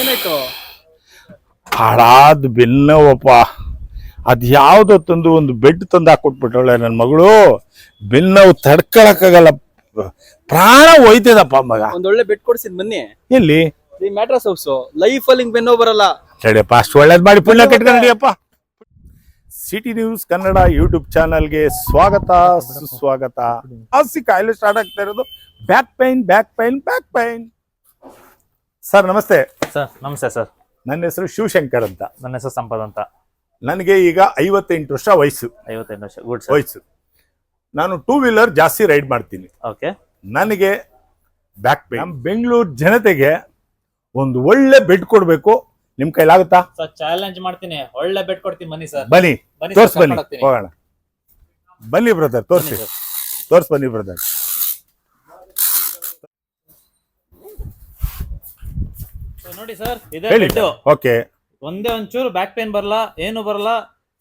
ಏನಾಯ್ತು? ಹಾಳಾದ ಬೆನ್ನವಪ್ಪ. ಅದು ಯಾವುದೋ ತಂದು ಒಂದು ಬೆಡ್ ತಂದು ಹಾಕೊಟ್ಬಿಟ್ಟವಳೆ ನನ್ನ ಮಗಳು. ಬೆನ್ನವು ತಡ್ಕೊಳಕ್ಕಾಗಲ್ಲ, ಪ್ರಾಣ ಹೋಯ್ತದಪ್ಪ ಮಗ. ಒಂದೊಳ್ಳೆ ಬೆಡ್ ಕೊಡ್ಸಿದ್ ಬನ್ನಿ. ಎಲ್ಲಿ? ಈ ಮ್ಯಾಟ್ರಸ್ ಹೌಸ್ ಲೈಫ್ ಅಲ್ಲಿ ಹಿಂಗ್ ಬೆನ್ನೋ ಬರಲ್ಲ. ಸರಿಯಪ್ಪ, ಅಷ್ಟು ಒಳ್ಳೇದು ಮಾಡಿ ಪುಣ್ಯ ಕಟ್ಕೊಂಡಿಯಪ್ಪ. ಸಿಟಿ ನ್ಯೂಸ್ ಕನ್ನಡ ಯೂಟ್ಯೂಬ್ ಚಾನಲ್ಗೆ ಸ್ವಾಗತ ಸುಸ್ವಾಗತ. ಜಾಸ್ತಿ ಕಾಯಿಲೆ ಸ್ಟಾರ್ಟ್ ಆಗ್ತಾ ಇರೋದು ಬ್ಯಾಕ್ ಪೈನ್. ಸರ್ ನಮಸ್ತೆ. ಸರ್ ನಮಸ್ತೆ ಸರ್. ನನ್ನ ಹೆಸರು ಶಿವಶಂಕರ್ ಅಂತ. ನನ್ನ ಹೆಸರು ಸಂಪತ್ ಅಂತ. ನನಗೆ ಈಗ 58 ವರ್ಷ ವಯಸ್ಸು. 58 ವರ್ಷ. ಗುಡ್ ವಯಸ್ಸು. ನಾನು 2 ವೀಲರ್ ಜಾಸ್ತಿ ರೈಡ್ ಮಾಡ್ತೀನಿ. ಓಕೆ. ನನಗೆ ಬ್ಯಾಕ್ ಪೇನ್. ನಮ್ಮ ಬೆಂಗಳೂರು ಜನತೆಗೆ ಒಂದು ಒಳ್ಳೆ ಬೆಡ್ ಕೊಡಬೇಕು. ನಿಮ್ ಕೈಲಾಗುತ್ತಾ? ಸರ್ ಚಾಲೆಂಜ್ ಮಾಡ್ತೀನಿ, ಒಳ್ಳೆ ಬೆಡ್ ಕೊಡ್ತೀನಿ ಬನ್ನಿ ಸರ್. ಬನ್ನಿ ತೋರ್ಸ್, ಬನ್ನಿ ಹೋಗೋಣ. ಬನ್ನಿ ಬ್ರದರ್, ತೋರ್ಸ್ ಬನ್ನಿ ಬ್ರದರ್. ನೋಡಿ ಸರ್, ಇದೆ ಹೇಳಿ. ಬೆಡ್. ಓಕೆ. ಒಂದೇ ಒಂಚೂರು ಬ್ಯಾಕ್ ಪೇನ್ ಬರಲ್ಲ, ಏನು ಬರಲ್ಲ.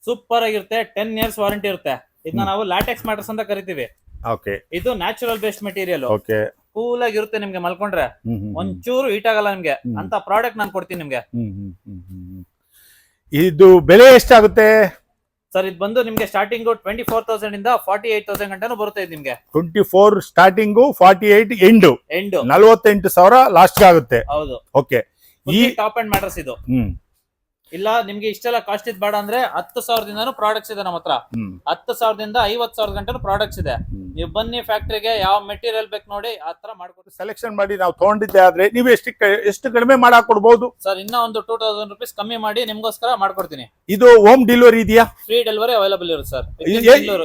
ಸೂಪರ್ ಆಗಿರುತ್ತೆ. 10 years ವಾರಂಟಿ ಇರುತ್ತೆ. ಇದನ್ನ ನಾವು ಲ್ಯಾಟೆಕ್ಸ್ ಮ್ಯಾಟ್ರಸ್ ಅಂತ ಕರಿತೀವಿ. ಓಕೆ. ಇದು natural based material. Okay. Cool ಆಗಿರುತ್ತೆ. ನಿಮ್ಗೆ ಮಲ್ಕೊಂಡ್ರೆ ಒಂಚೂರು ಹೀಟ್ ಆಗಲ್ಲ ನಿಮ್ಗೆ. ಅಂತ ಪ್ರಾಡಕ್ಟ್ ನಾನು ಕೊಡ್ತೀನಿ ನಿಮ್ಗೆ. ಇದು ಬೆಲೆ ಎಷ್ಟಾಗುತ್ತೆ ಸರ್? ಇದು ಬಂದು ನಿಮ್ಗೆ ಸ್ಟಾರ್ಟಿಂಗ್ 24,000 ಇಂದ 48,000 ಗಂಟೆನೂ ಬರುತ್ತೆ. ಇದು ನಿಮ್ಗೆ 24 ಸ್ಟಾರ್ಟಿಂಗು, 48 ಎಂಡು. 48,000 ಲಾಸ್ಟ್ ಆಗುತ್ತೆ. ಹೌದು. ಓಕೆ. ಈ ಟಾಪ್ ಅಂಡ್ ಮ್ಯಾಟ್ರಸ್ ಇದು. ಇಲ್ಲ ನಿಮ್ಗೆ ಇಷ್ಟೆಲ್ಲ ಕಾಸ್ಟ್ ಇದ್ ಬೇಡ ಅಂದ್ರೆ 10,000 ಪ್ರಾಡಕ್ಟ್ಸ್ ಇದೆ ನಮ್ಮ ಹತ್ರ. 10,000 50,000 ಗಂಟೆ ಪ್ರಾಡಕ್ಟ್ಸ್ ಇದೆ. ನೀವು ಬನ್ನಿ ಫ್ಯಾಕ್ಟ್ರಿಗೆ, ಯಾವ ಮೆಟೀರಿಯಲ್ ಬೇಕು ನೋಡಿ ಆತರ ಮಾಡ್ಕೊಡ್ತೀವಿ. ಸೆಲೆಕ್ಷನ್ ಮಾಡಿ ನಾವು ತಗೊಂಡಿದ್ದೆ ಆದ್ರೆ ನೀವು ಎಷ್ಟು ಕಡಿಮೆ ಮಾಡಾಕ್ ಕೊಡ್ಬೋದು ಸರ್? ಇನ್ನ ಒಂದು 2,000 rupees ಕಮ್ಮಿ ಮಾಡಿ ನಿಮ್ಗೋಸ್ಕರ ಮಾಡ್ಕೊಡ್ತೀನಿ. ಇದು ಹೋಮ್ ಡೆಲಿವರಿ ಇದೆಯಾ? ಫ್ರೀ ಡೆಲಿವರಿ ಅವೈಲೇಬಲ್ ಇರುತ್ತೆ ಸರ್.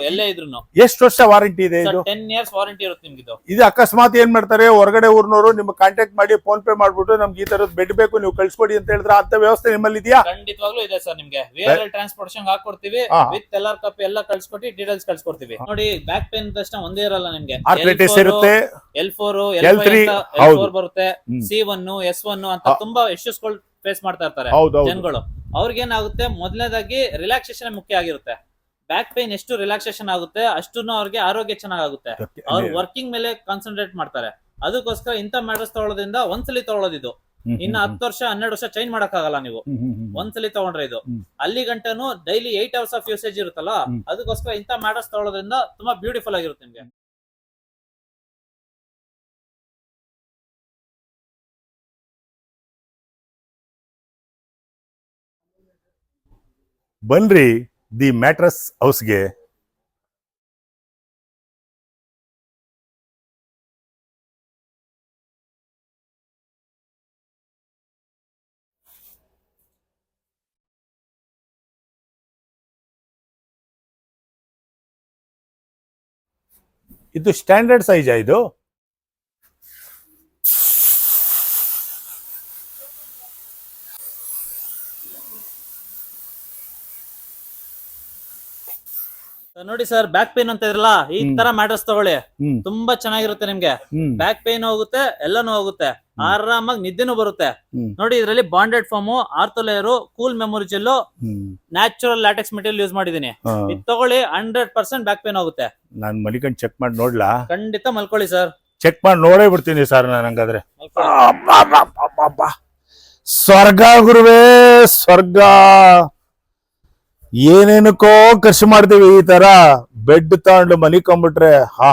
ಎಲ್ಲೇ ಇದ್ರು. ಎಷ್ಟು ವರ್ಷ ವಾರಂಟಿ ಇದೆ ಇದು? 10 years ವಾರಂಟಿ ಇರುತ್ತೆ ನಿಮ್ಗೆ. ಇದು ಅಕಸ್ಮಾತ್ ಏನ್ ಮಾಡ್ತಾರೆ, ಹೊರಗಡೆ ಊರ್ನವರು ನಿಮ್ಗೆ ಕಾಂಟ್ಯಾಕ್ಟ್ ಮಾಡಿ ಫೋನ್ ಪೇ ಮಾಡ್ಬಿಟ್ಟು ನಮ್ಗೆ ಈ ತರದ್ ಬೆಡ್ ಬೇಕು, ನೀವು ಕಳ್ಸ್ಕೊಡಿ ಅಂತ ಹೇಳಿದ್ರೆ ಅಂತ ವ್ಯವಸ್ಥೆ ನಿಮ್ಮಲ್ಲಿ ಇದೆಯಾ? ಖಂಡಿತವಾಗ್ಲೂ ಇದೆ ಸರ್. ನಿಮ್ಗೆ ವೇರ್ ಟ್ರಾನ್ಸ್ಪೋರ್ಟೇಷನ್ ಹಾಕೊಡ್ತೀವಿ. ವಿತ್ ಎಲ್ಲಾರ್ ಕಾಪಿ ಎಲ್ಲ ಕಳ್ಸ್ಕೊಟ್ಟು ಡೀಟೇಲ್ಸ್ ಕಳ್ಸ್ಕೊಡ್ತೀವಿ. ನೋಡಿ ಬ್ಯಾಕ್ ಪೇನ್ ತಕ್ಷಣ ಒಂದೇ ಇರಲ್ಲ ನಿಮ್ಗೆ. ಆರ್ಥ್ರೈಟಿಸ್ ಇರುತ್ತೆ, L4 L3 L4 ಬರುತ್ತೆ, C1 S1 ಅಂತ ತುಂಬಾ ಇಶ್ಯೂಸ್ ಗಳು ಫೇಸ್ ಮಾಡ್ತಾ ಇರ್ತಾರೆ ಜನಗಳು. ಅವ್ರಿಗೆ ಏನಾಗುತ್ತೆ, ಮೊದಲನೇದಾಗಿ ರಿಲ್ಯಾಕ್ಸೇಷನ್ ಮುಖ್ಯ ಆಗಿರುತ್ತೆ. ಬ್ಯಾಕ್ ಪೇನ್ ಎಷ್ಟು ರಿಲ್ಯಾಕ್ಸೇಷನ್ ಆಗುತ್ತೆ ಅಷ್ಟು ಅವ್ರಿಗೆ ಆರೋಗ್ಯ ಚೆನ್ನಾಗುತ್ತೆ. ಅವ್ರು ವರ್ಕಿಂಗ್ ಮೇಲೆ ಕಾನ್ಸಂಟ್ರೇಟ್ ಮಾಡ್ತಾರೆ. ಅದಕ್ಕೋಸ್ಕರ ಇಂಥ ಮ್ಯಾಟರ್ಸ್ ತಗೊಳ್ಳೋದ್ರಿಂದ ಒಂದ್ಸಲಿ ತಗೊಳ್ಳೋದಿದ್ದು. ಇನ್ನ 10 ವರ್ಷ 12 ವರ್ಷ ಚೇಂಜ್ ಮಾಡಕ್ ಆಗಲ್ಲ ನೀವು. ಒಂದ್ಸಲಿ ತಗೊಂಡ್ರೆ ಇದು ಅಲ್ಲಿ ಗಂಟನು ಡೈಲಿ 8 hours ಆಫ್ ಯೂಸೇಜ್ ಇರುತ್ತಲ್ಲ, ಅದಕ್ಕೋಸ್ಕರ ಇಂಥ ಮ್ಯಾಟರ್ಸ್ ತಗೊಳ್ಳೋದ್ರಿಂದ ತುಂಬಾ ಬ್ಯೂಟಿಫುಲ್ ಆಗಿರುತ್ತೆ ನಿಮ್ಗೆ. ಬನ್ರಿ ದಿ ಮ್ಯಾಟ್ರಸ್ ಹೌಸ್ಗೆ. ಇದು ಸ್ಟ್ಯಾಂಡರ್ಡ್ ಸೈಜಾ ಇದು? ನೋಡಿ ಸರ್, ಬ್ಯಾಕ್ ಪೇನ್ ಅಂತ ಇರಲ್ಲ, ಈ ತರ ಮ್ಯಾಟರ್ಸ್ ತಗೊಳ್ಳಿ. ತುಂಬಾ ಚೆನ್ನಾಗಿರುತ್ತೆ ನಿಮ್ಗೆ. ಬ್ಯಾಕ್ ಪೇನ್ ಹೋಗುತ್ತೆ, ಎಲ್ಲಾನು ಹೋಗುತ್ತೆ. ಆರಾಮಾಗಿ ನಿದ್ದೆನೂ ಬರುತ್ತೆ. ನೋಡಿ ಇದ್ರಲ್ಲಿ bonded foam, ortho layer, cool memory gel, natural latex material use ಮಾಡಿದೀನಿ. ಇದು ತಗೊಳ್ಳಿ, 100% ಬ್ಯಾಕ್ ಪೇನ್ ಹೋಗುತ್ತೆ. ನಾನು ಮಲಿಕಂಡ್ ಚೆಕ್ ಮಾಡಿ ನೋಡ್ಲಾ? ಖಂಡಿತ ಮಲ್ಕೊಳ್ಳಿ ಸರ್. ಚೆಕ್ ಮಾಡಿ ನೋಡೇ ಬಿಡ್ತೀನಿ ಸರ್ ನಾನು. ಹಂಗಾದ್ರೆ ಸ್ವರ್ಗ ಗುರುವೇ, ಸ್ವರ್ಗ. ಏನೇನಕ್ಕೋ ಖರ್ಚು ಮಾಡ್ತೀವಿ, ಈ ತರ ಬೆಡ್ ತಗೊಂಡು ಮಲಿಕೊಂಡ್ಬಿಟ್ರೆ ಹಾ.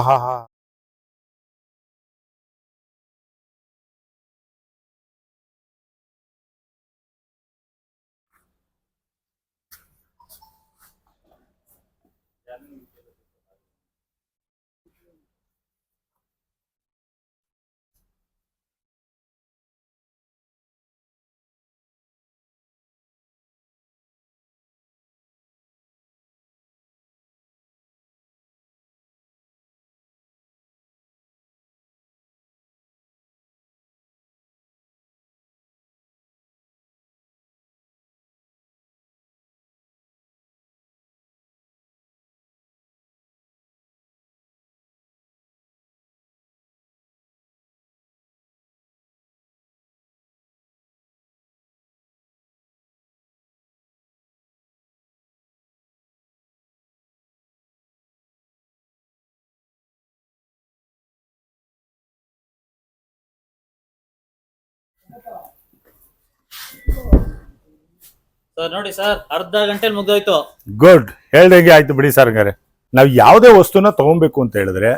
ಸರ್ ನೋಡಿ ಸರ್, ಅರ್ಧ ಗಂಟೆಲಿ ಮುಗ್ದೋಯ್ತು. ಗುಡ್, ಹೇಳ್ದಂಗೆ ಆಯ್ತು ಬಿಡಿ ಸರ್. ಹಂಗಾರೆ ನಾವು ಯಾವುದೇ ವಸ್ತುನ ತಗೊಬೇಕು ಅಂತ ಹೇಳಿದ್ರೆ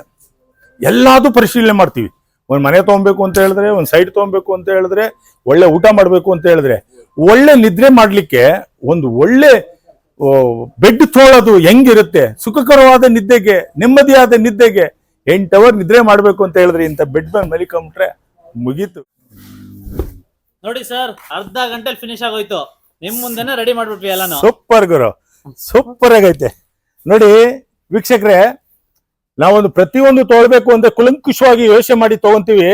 ಎಲ್ಲಾದು ಪರಿಶೀಲನೆ ಮಾಡ್ತೀವಿ. ಒಂದ್ ಮನೆ ತಗೊಬೇಕು ಅಂತ ಹೇಳಿದ್ರೆ, ಒಂದ್ ಸೈಟ್ ತಗೊಬೇಕು ಅಂತ ಹೇಳಿದ್ರೆ, ಒಳ್ಳೆ ಊಟ ಮಾಡ್ಬೇಕು ಅಂತ ಹೇಳಿದ್ರೆ, ಒಳ್ಳೆ ನಿದ್ರೆ ಮಾಡ್ಲಿಕ್ಕೆ ಒಂದು ಒಳ್ಳೆ ಬೆಡ್ ತೊಳೋದು ಹೆಂಗಿರುತ್ತೆ, ಸುಖಕರವಾದ ನಿದ್ದೆಗೆ, ನೆಮ್ಮದಿಯಾದ ನಿದ್ದೆಗೆ 8 ಅವರ್ ನಿದ್ರೆ ಮಾಡ್ಬೇಕು ಅಂತ ಹೇಳಿದ್ರೆ ಇಂಥ ಬೆಡ್ ಮೇಲೆ ಮಲಿಕೊಂಡ್ರೆ ಮುಗೀತು. ನೋಡಿ ಸರ್, ಅರ್ಧ ಗಂಟೆಲಿ ಫಿನಿಶ್ ಆಗೋಯ್ತು. ನಿಮ್ ಮುಂದೆನೆ ರೆಡಿ ಮಾಡ್ಬಿಟ್ವಿ ಎಲ್ಲಾನು. ಸೂಪರ್ ಗುರು, ಸೂಪರ್ ಆಗೈತೆ. ನೋಡಿ ವೀಕ್ಷಕರೇ, ನಾವೊಂದು ಪ್ರತಿಯೊಂದು ತೊಗೊಳ್ಬೇಕು ಅಂದ್ರೆ ಕುಲಂಕುಷವಾಗಿ ಯೋಚನೆ ಮಾಡಿ ತಗೊಂತೀವಿ.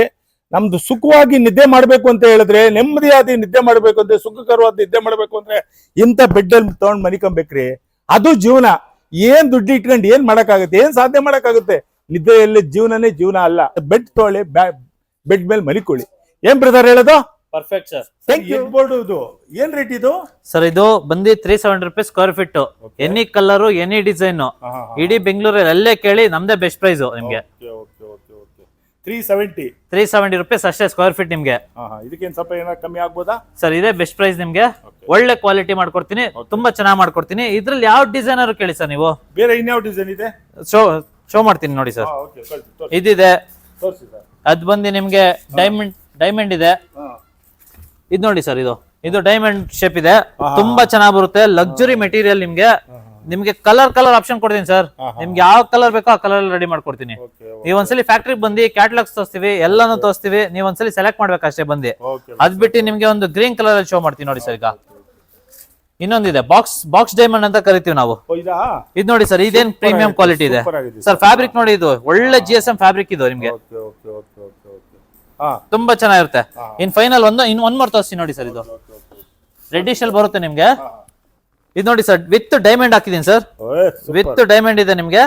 ನಮ್ದು ಸುಖವಾಗಿ ನಿದ್ದೆ ಮಾಡ್ಬೇಕು ಅಂತ ಹೇಳಿದ್ರೆ, ನೆಮ್ಮದಿಯಾದ ನಿದ್ದೆ ಮಾಡ್ಬೇಕು ಅಂದ್ರೆ, ಸುಖಕರವಾದ ನಿದ್ದೆ ಮಾಡ್ಬೇಕು ಅಂದ್ರೆ ಇಂಥ ಬೆಡ್ ಅಲ್ಲಿ ತಗೊಂಡ್ ಮನಿಕೊಂಬೇಕ್ರಿ. ಅದು ಜೀವನ. ಏನ್ ದುಡ್ಡು ಇಟ್ಕೊಂಡು ಏನ್ ಮಾಡಕ್ಕಾಗುತ್ತೆ, ಏನ್ ಸಾಧನೆ ಮಾಡಕ್ಕಾಗುತ್ತೆ? ನಿದ್ದೆಯಲ್ಲಿ ಜೀವನನೇ ಜೀವನ ಅಲ್ಲ. ಬೆಡ್ ತೊಗೊಳ್ಳಿ, ಬೆಡ್ ಮೇಲೆ ಮಲಿಕೊಳ್ಳಿ. ಏನ್ ಬ್ರದರ್ ಹೇಳೋದು? Perfect sir. Thank you. ಇದು ಏನ್ ರೇಟ್ ಇದು ಸರ್? ಇದು ಬಂದು 370 ರೂಪಾಯಿ square feet. Any colour, any design, ಇಡೀ ಬೆಂಗಳೂರಲ್ಲಿ ಅಲ್ಲೇ ಕೇಳಿ, ನಮ್ದೇ ಬೆಸ್ಟ್ ಪ್ರೈಸ್ ನಿಮ್ಗೆ. 370 ರೂಪೀಸ್ ಅಷ್ಟೇ ಸ್ಕ್ವೇರ್ ಫೀಟ್ ನಿಮ್ಗೆ. ಇದಕ್ಕೇನು ಸ್ವಲ್ಪ ಏನಾದ್ರು ಕಮ್ಮಿ ಆಗ್ಬೋದಾ ಸರ್? ಇದೇ ಬೆಸ್ಟ್ ಪ್ರೈಸ್ ನಿಮ್ಗೆ. ಒಳ್ಳೆ ಕ್ವಾಲಿಟಿ ಮಾಡ್ಕೊಡ್ತೀನಿ, ತುಂಬಾ ಚೆನ್ನಾಗಿ ಮಾಡ್ಕೊಡ್ತೀನಿ. ಇದ್ರಲ್ಲಿ ಯಾವ ಡಿಸೈನರ್ ಕೇಳಿ ಸರ್ ನೀವು. ಬೇರೆ ಇನ್ಯಾವ ಡಿಸೈನ್ ಇದೆ? ಶೋ ಮಾಡ್ತೀನಿ ನೋಡಿ ಸರ್. ಇದಿದೆ, ಅದ್ ಬಂದು ನಿಮ್ಗೆ ಡೈಮಂಡ್ ಇದೆ. ಇದು ನೋಡಿ ಸರ್, ಇದು ಡೈಮಂಡ್ ಶೇಪ್ ಇದೆ. ತುಂಬಾ ಚೆನ್ನಾಗಿ ಬರುತ್ತೆ. ಲಕ್ಸುರಿ ಮೆಟೀರಿಯಲ್ ನಿಮ್ಗೆ ಕಲರ್ ಆಪ್ಷನ್ ಕೊಡ್ತೀನಿ ಸರ್. ನಿಮ್ಗೆ ಯಾವ ಕಲರ್ ಬೇಕೋ ಆ ಕಲರ್ ರೆಡಿ ಮಾಡ್ಕೊಡ್ತೀನಿ. ನೀವ್ ಒಂದ್ಸಲಿ ಫ್ಯಾಕ್ಟ್ರಿಗೆ ಬಂದು ಕ್ಯಾಟಲಾಗ್ಸ್ ತೋರಿಸ್ತೀವಿ, ಎಲ್ಲಾನು ತೋರಿಸ್ತೀವಿ. ನೀವ್ ಒಂದ್ಸಲಿ ಸೆಲೆಕ್ಟ್ ಮಾಡ್ಬೇಕು ಅಷ್ಟೇ ಬಂದು. ಅದ್ ಬಿಟ್ಟು ನಿಮ್ಗೆ ಒಂದು ಗ್ರೀನ್ ಕಲರ್ ಅಲ್ಲಿ ಶೋ ಮಾಡ್ತೀನಿ ನೋಡಿ ಸರ್. ಈಗ ಇನ್ನೊಂದಿದೆ, ಬಾಕ್ಸ್ ಡೈಮಂಡ್ ಅಂತ ಕರಿತೀವಿ ನಾವು. ಇದು ನೋಡಿ ಸರ್, ಇದೇನ್ ಪ್ರೀಮಿಯಂ ಕ್ವಾಲಿಟಿ ಇದೆ ಸರ್. ಫ್ಯಾಬ್ರಿಕ್ ನೋಡಿ, ಇದು ಒಳ್ಳೆ GSM ಫ್ಯಾಬ್ರಿಕ್ ಇದು ನಿಮ್ಗೆ. ತುಂಬಾ ಚೆನ್ನಾಗಿರುತ್ತೆ. ಇನ್ ಫೈನಲ್ ಒಂದ್ ಮೋರ್ ತೋರಿಸ್ತೀನಿ ನೋಡಿ ಸರ್. ಇದು ರೆಡ್ಡಿಶ್ ಅಲ್ಲಿ ಬರುತ್ತೆ ನಿಮ್ಗೆ. ಇದು ನೋಡಿ ಸರ್, ವಿತ್ ಡೈಮಂಡ್ ಹಾಕಿದೀನಿ ಸರ್. ವಿತ್ ಡೈಮಂಡ್ ಇದೆ ನಿಮ್ಗೆ.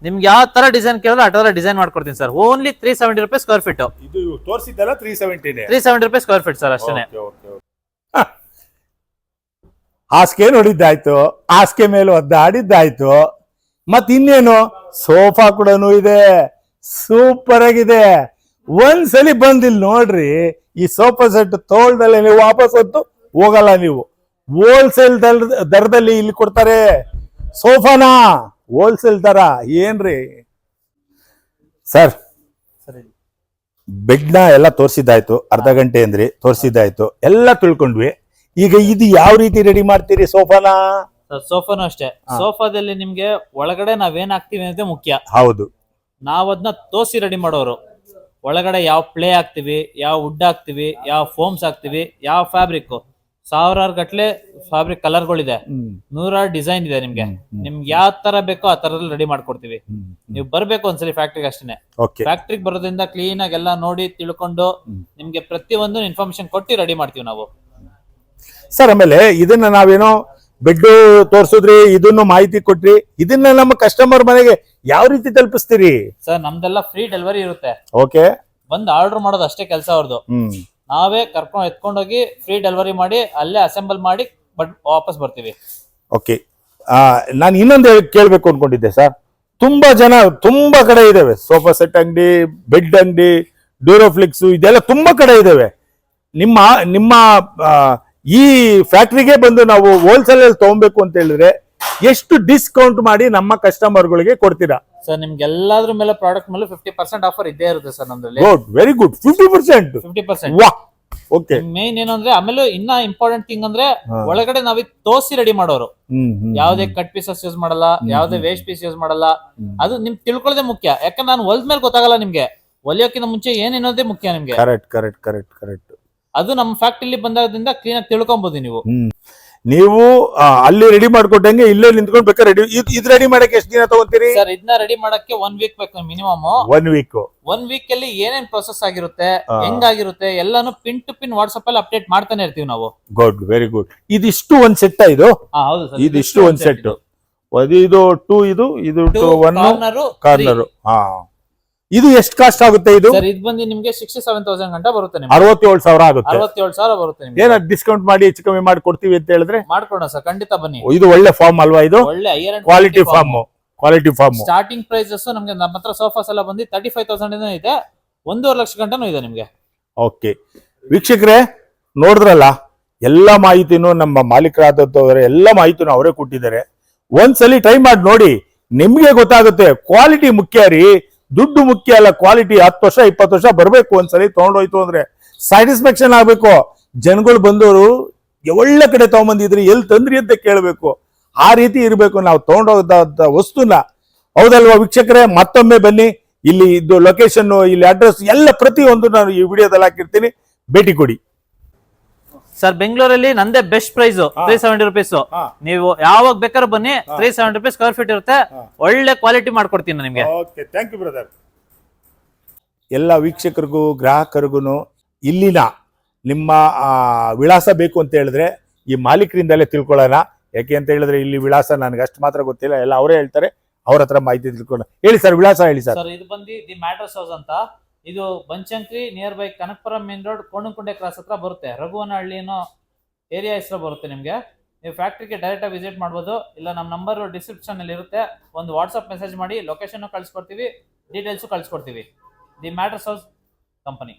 ನಿಮ್ಗೆ ಯಾವ ತರ ಡಿಸೈನ್ ಕೇಳಿದ್ರೆ ಆ ತರ ಡಿಸೈನ್ ಮಾಡ್ಕೊಡ್ತೀನಿ ಸರ್. ಓನ್ಲಿ 370 ರೂಪಾಯಿ ಸ್ಕ್ವೇರ್ ಫೀಟ್. ಇದು ತೋರಿಸಿದ್ದಲ್ಲ 370 ರೂಪಾಯಿ ಸ್ಕ್ವೇರ್ ಫೀಟ್ ಸರ್, ಅಷ್ಟೇ. ಹಾಸಿಗೆ ನೋಡಿದ್ದಾಯ್ತು, ಹಾಸಿಗೆ ಮೇಲೆ ಒದ್ದಾಡಿದ್ದಾಯ್ತು, ಮತ್ ಇನ್ನೇನು ಸೋಫಾ ಕೂಡ ಇದೆ. ಸೂಪರ್ ಆಗಿದೆ. ಒಂದ್ಸಲಿ ಬಂದಿಲ್ ನೋಡ್ರಿ, ಈ ಸೋಫಾ ಸೆಟ್ ತೋಳ್ದಲ್ಲೇ ನೀವು ವಾಪಸ್ ಹೊತ್ತು ಹೋಗಲ್ಲ. ನೀವು ಹೋಲ್ಸೇಲ್ ದರದಲ್ಲಿ ಇಲ್ಲಿ ಕೊಡ್ತಾರೆ ಸೋಫಾನ, ಹೋಲ್ಸೇಲ್ ದರ. ಏನ್ರಿ ಸರ್? ಬೆಡ್ ನ ಎಲ್ಲ ತೋರಿಸಿದ್ದಾಯ್ತು, ಅರ್ಧ ಗಂಟೆ ಅಂದ್ರಿ, ತೋರಿಸಿದ್ದಾಯ್ತು, ಎಲ್ಲ ತಿಳ್ಕೊಂಡ್ವಿ. ಈಗ ಇದು ಯಾವ ರೀತಿ ರೆಡಿ ಮಾಡ್ತೀರಿ ಸೋಫಾನ? ಸೋಫಾನು ಅಷ್ಟೇ. ಸೋಫಾದಲ್ಲಿ ನಿಮ್ಗೆ ಒಳಗಡೆ ನಾವೇನ್ ಹಾಕ್ತಿವಿ ಅನ್ನೋದೇ ಮುಖ್ಯ. ಹೌದು, ನಾವ್ ಅದನ್ನ ತೋರಿಸಿ ರೆಡಿ ಮಾಡೋರು. ಒಳಗಡೆ ಯಾವ ಪ್ಲೇ ಹಾಕ್ತಿವಿ, ಯಾವ ವುಡ್ ಹಾಕ್ತಿವಿ, ಯಾವ ಫೋಮ್ಸ್ ಹಾಕ್ತಿವಿ, ಯಾವ ಫ್ಯಾಬ್ರಿಕ್, ಸಾವಿರಾರು ಗಟ್ಲೆ ಫ್ಯಾಬ್ರಿಕ್ ಕಲರ್ಗಳಿದೆ, 100 ಡಿಸೈನ್ ಇದೆ. ನಿಮ್ಗೆ ಯಾವ ತರ ಬೇಕೋ ಆ ತರದಲ್ಲಿ ರೆಡಿ ಮಾಡ್ಕೊಡ್ತೀವಿ. ನೀವು ಬರ್ಬೇಕು ಒಂದ್ಸಲಿ ಫ್ಯಾಕ್ಟ್ರಿಗೆ ಅಷ್ಟೇ. ಫ್ಯಾಕ್ಟ್ರಿಗೆ ಬರೋದ್ರಿಂದ ಕ್ಲೀನ್ ಆಗಿ ಎಲ್ಲ ನೋಡಿ ತಿಳ್ಕೊಂಡು ನಿಮ್ಗೆ ಪ್ರತಿಯೊಂದು ಇನ್ಫಾರ್ಮೇಶನ್ ಕೊಟ್ಟು ರೆಡಿ ಮಾಡ್ತೀವಿ ನಾವು ಸರ್. ಆಮೇಲೆ ಇದನ್ನ ನಾವೇನೋ ಬೆಡ್ ತೋರ್ಸುದ್ರಿ, ಇದನ್ನು ಮಾಹಿತಿ ಕೊಟ್ರಿ, ಇದನ್ನ ನಮ್ಮ ಕಸ್ಟಮರ್ ಮನೆಗೆ ಯಾವ ರೀತಿ ತಲುಪಿಸ್ತೀರಿ ಸರ್? ನಮ್ದೆಲ್ಲ ಫ್ರೀ ಡೆಲಿವರಿ ಇರುತ್ತೆ. ಓಕೆ, ಬಂದ್ ಆರ್ಡರ್ ಮಾಡೋದು ಅಷ್ಟೇ ಕೆಲಸ ಅವ್ರದ್ದು. ನಾವೇ ಎತ್ಕೊಂಡೋಗಿ ಫ್ರೀ ಡೆಲಿವರಿ ಮಾಡಿ ಅಲ್ಲೇ ಅಸೆಂಬಲ್ ಮಾಡಿ ವಾಪಸ್ ಬರ್ತೀವಿ. ಓಕೆ, ನಾನು ಇನ್ನೊಂದು ಕೇಳ್ಬೇಕು ಅನ್ಕೊಂಡಿದ್ದೆ ಸರ್. ತುಂಬಾ ಜನ ತುಂಬಾ ಕಡೆ ಇದಾವೆ, ಸೋಫಾ ಸೆಟ್ ಅಂಗಡಿ, ಬೆಡ್ ಅಂಗಡಿ, ಡ್ಯೂರೋಫ್ಲಿಕ್ಸ್, ಇದೆಲ್ಲ ತುಂಬಾ ಕಡೆ ಇದಾವೆ. ನಿಮ್ಮ ಈ ಫ್ಯಾಕ್ಟ್ರಿಗೆ ಬಂದು ನಾವು ಹೋಲ್ಸೇಲ್ ಅಲ್ಲಿ ತಗೊಬೇಕು ಅಂತ ಹೇಳಿದ್ರೆ ಎಷ್ಟು ಡಿಸ್ಕೌಂಟ್ ಮಾಡಿ ನಮ್ಮ ಕಸ್ಟಮರ್ಗಳಿಗೆ ಕೊಡ್ತೀರಾ ಸರ್? ನಿಮ್ಗೆ ಎಲ್ಲಾದ್ರ ಮೇಲೆ ಪ್ರಾಡಕ್ಟ್ ಮೇಲೆ 50% ಆಫರ್ ಇದ್ದೇ ಇರುತ್ತೆ ಸರ್ ನಮ್ದ್ರಲ್ಲಿ. Good, very good. 50%. ವಾಹ್, ಓಕೆ. ಮೇನ್ ಏನು ಅಂದ್ರೆ, ಆಮೇಲೆ ಇನ್ನ ಇಂಪಾರ್ಟೆಂಟ್ ಥಿಂಗ್ ಅಂದ್ರೆ, ಒಳಗಡೆ ನಾವ್ ತೋರಿಸಿ ರೆಡಿ ಮಾಡೋರು. ಯಾವ್ದೇ ಕಟ್ ಪೀಸಸ್ ಯೂಸ್ ಮಾಡಲ್ಲ, ಯಾವ್ದೇ ವೇಸ್ಟ್ ಪೀಸ್ ಯೂಸ್ ಮಾಡಲ್ಲ. ಅದು ನಿಮ್ ತಿಳ್ಕೊಳ್ಳೋದೇ ಮುಖ್ಯ. ಯಾಕಂದ್ರೆ ನಾನು ಹೊಲ್ದ ಮೇಲೆ ಗೊತ್ತಾಗಲ್ಲ ನಿಮ್ಗೆ. ಹೊಲಿಯೋಕ್ಕಿಂತ ಮುಂಚೆ ಏನೇನೋದೇ ಮುಖ್ಯ ನಿಮ್ಗೆ. ಕರೆಕ್ಟ್. ಅದು ನಮ್ಮ ಫ್ಯಾಕ್ಟ್ರಿ ಬಂದಾದ್ರಿಂದ ಕ್ಲೀನ್ ಆಗಿ ತಿಳ್ಕೊಬಹುದು ನೀವು. ನೀವು ಅಲ್ಲಿ ರೆಡಿ ಮಾಡ್ಕೊಟ್ಟಂಗೆ ಇಲ್ಲೇ ನಿಂತ್ಕೊಂಡು ಬೇಕಾದ್ರೆ ರೆಡಿ. ಇದು ರೆಡಿ ಮಾಡಕ್ಕೆ ಎಷ್ಟು ದಿನ ತಗೊಂತೀರಿ ಸರ್? ಇದನ್ನ ರೆಡಿ ಮಾಡಕ್ಕೆ 1 ವೀಕ್ ಬೇಕು ಮಿನಿಮಮ್. 1 ವೀಕ್ ಅಲ್ಲಿ ಏನೇನ್ ಪ್ರೊಸೆಸ್ ಆಗಿರುತ್ತೆ, ಹೆಂಗಾಗಿರುತ್ತೆ ಎಲ್ಲಾನು ಪಿನ್ ಟು ಪಿನ್ ವಾಟ್ಸ್ಆಪ್ ಅಲ್ಲಿ ಅಪ್ಡೇಟ್ ಮಾಡ್ತಾನೆ ಇರ್ತೀವಿ ನಾವು. Good, very good. ಇದಿಷ್ಟು ಒಂದ್ ಸೆಟ್ ಇದು? ಹೌದು ಸರ್, ಇದಿಷ್ಟು ಒಂದ್ ಸೆಟ್. ಇದು 2, ಇದು 1 ಕಾರ್ನರ್. ಇದು ಎಷ್ಟು ಕಾಸ್ಟ್ ಆಗುತ್ತೆ ಇದು? ಸರ್ ಇದು ಬಂದು ನಿಮಗೆ 67,000 ಗಂಟ ಬರುತ್ತೆ. 67,000 ಆಗುತ್ತೆ. 67,000 ಬರುತ್ತೆ ನಿಮಗೆ. ಏನಾದ್ರು ಡಿಸ್ಕೌಂಟ್ ಮಾಡಿ ಹೆಚ್ಚು ಕಮ್ಮಿ ಮಾಡಿ ಕೊಡ್ತೀವಿ ಅಂತ ಹೇಳಿದ್ರೆ ಮಾಡ್ಕೊಡೋಣ ಸರ್, ಖಂಡಿತ ಬನ್ನಿ. ಇದು ಒಳ್ಳೆ ಫಾರ್ಮ್ ಅಲ್ವಾ? ಇದು ಒಳ್ಳೆ ಕ್ವಾಲಿಟಿ ಫಾರ್ಮ್. ಸ್ಟಾರ್ಟಿಂಗ್ ಪ್ರೈಸಸ್ ನಮಗೆ ನಮ್ಮ ಹತ್ರ ಸೋಫಾಸ್ ಎಲ್ಲ ಬಂದು 35,000 ಇದೆ. 1.5 ಲಕ್ಷ ಗಂಟನೂ ಇದೆ ನಿಮ್ಗೆ. ಓಕೆ ವೀಕ್ಷಕರೇ, ನೋಡಿದ್ರಲ್ಲ ಎಲ್ಲ ಮಾಹಿತಿನೂ ನಮ್ಮ ಮಾಲೀಕರಾದವರು ಎಲ್ಲ ಮಾಹಿತಿನೂ ಅವರೇ ಕೊಟ್ಟಿದ್ದಾರೆ. ಒಂದ್ಸಲಿ ಟ್ರೈ ಮಾಡಿ ನೋಡಿ, ನಿಮ್ಗೆ ಗೊತ್ತಾಗುತ್ತೆ. ಕ್ವಾಲಿಟಿ ಮುಖ್ಯ ರೀ, ದುಡ್ಡು ಮುಖ್ಯ ಅಲ್ಲ, ಕ್ವಾಲಿಟಿ. 10 ವರ್ಷ 20 ವರ್ಷ ಬರ್ಬೇಕು ಒಂದ್ಸಲಿ ತಗೊಂಡೋಯ್ತು ಅಂದ್ರೆ ಸ್ಯಾಟಿಸ್ಫ್ಯಾಕ್ಷನ್ ಆಗ್ಬೇಕು. ಜನಗಳು ಬಂದವರು ಒಳ್ಳೆ ಕಡೆ ತಗೊಂಬಂದಿದ್ರಿ, ಎಲ್ಲಿ ತಂದ್ರಿ ಅಂತ ಕೇಳಬೇಕು. ಆ ರೀತಿ ಇರಬೇಕು ನಾವು ತಗೊಂಡೋದ ವಸ್ತುನ. ಹೌದಲ್ವಾ ವೀಕ್ಷಕರೇ? ಮತ್ತೊಮ್ಮೆ ಬನ್ನಿ, ಇಲ್ಲಿ ಇದು ಲೊಕೇಶನ್, ಇಲ್ಲಿ ಅಡ್ರೆಸ್ ಎಲ್ಲ ಪ್ರತಿಯೊಂದು ನಾನು ಈ ವಿಡಿಯೋದಲ್ಲಿ ಹಾಕಿರ್ತೀನಿ, ಭೇಟಿ ಕೊಡಿ. ಸರ್ ಬೆಂಗಳೂರಲ್ಲಿ ನಂದೇ ಬೆಸ್ಟ್ ಪ್ರೈಸ್ 370 ರುಪೀಸ್. ನೀವು ಯಾವಾಗ ಬೇಕಾದ್ರೂ ಬನ್ನಿ, 370 ರುಪೀಸ್ ಸ್ಕ್ವೇರ್ ಫೀಟ್ ಇರುತ್ತೆ. ಒಳ್ಳೆ ಕ್ವಾಲಿಟಿ ಮಾಡ್ಕೊಡ್ತೀನಿ ನಿಮ್ಗೆ. Okay, thank you brother. ಎಲ್ಲ ವೀಕ್ಷಕರಿಗೂ ಗ್ರಾಹಕರಿಗೂ ಇಲ್ಲಿನ ನಿಮ್ಮ ವಿಳಾಸ ಬೇಕು ಅಂತ ಹೇಳಿದ್ರೆ ಈ ಮಾಲೀಕರಿಂದಲೇ ತಿಳ್ಕೊಳ್ಳೋಣ. ಯಾಕೆ ಅಂತ ಹೇಳಿದ್ರೆ ಇಲ್ಲಿ ವಿಳಾಸ ನನಗೆ ಅಷ್ಟು ಮಾತ್ರ ಗೊತ್ತಿಲ್ಲ, ಎಲ್ಲ ಅವರೇ ಹೇಳ್ತಾರೆ. ಅವ್ರ ಹತ್ರ ಮಾಹಿತಿ ತಿಳ್ಕೊಳ್ಳೋಣ. ಹೇಳಿ ಸರ್, ವಿಳಾಸ ಹೇಳಿ ಸರ್. ಇದು ಬಂದು ದಿ ಮ್ಯಾಟ್ರಸ್ ಹೌಸ್ ಅಂತ. ಇದು Banashankari near by Kanakapuram main road, Konanakunte cross ಹತ್ರ ಬರುತ್ತೆ. ರಘುವನಹಳ್ಳಿ ಅನ್ನೋ ಏರಿಯಾ ಹೆಸರು ಬರುತ್ತೆ ನಿಮ್ಗೆ. ನೀವು ಫ್ಯಾಕ್ಟ್ರಿಗೆ ಡೈರೆಕ್ಟ್ ಆಗಿ ವಿಸಿಟ್ ಮಾಡ್ಬೋದು, ಇಲ್ಲ ನಮ್ಮ ನಂಬರ್ ಡಿಸ್ಕ್ರಿಪ್ಷನ್ ಅಲ್ಲಿ ಇರುತ್ತೆ. ಒಂದು ವಾಟ್ಸ್ಆಪ್ ಮೆಸೇಜ್ ಮಾಡಿ, ಲೊಕೇಶನ್ ಕಳ್ಸಿಕೊಡ್ತೀವಿ, ಡೀಟೇಲ್ಸ್ ಕಳ್ಸಿಕೊಡ್ತೀವಿ. The mattress house company.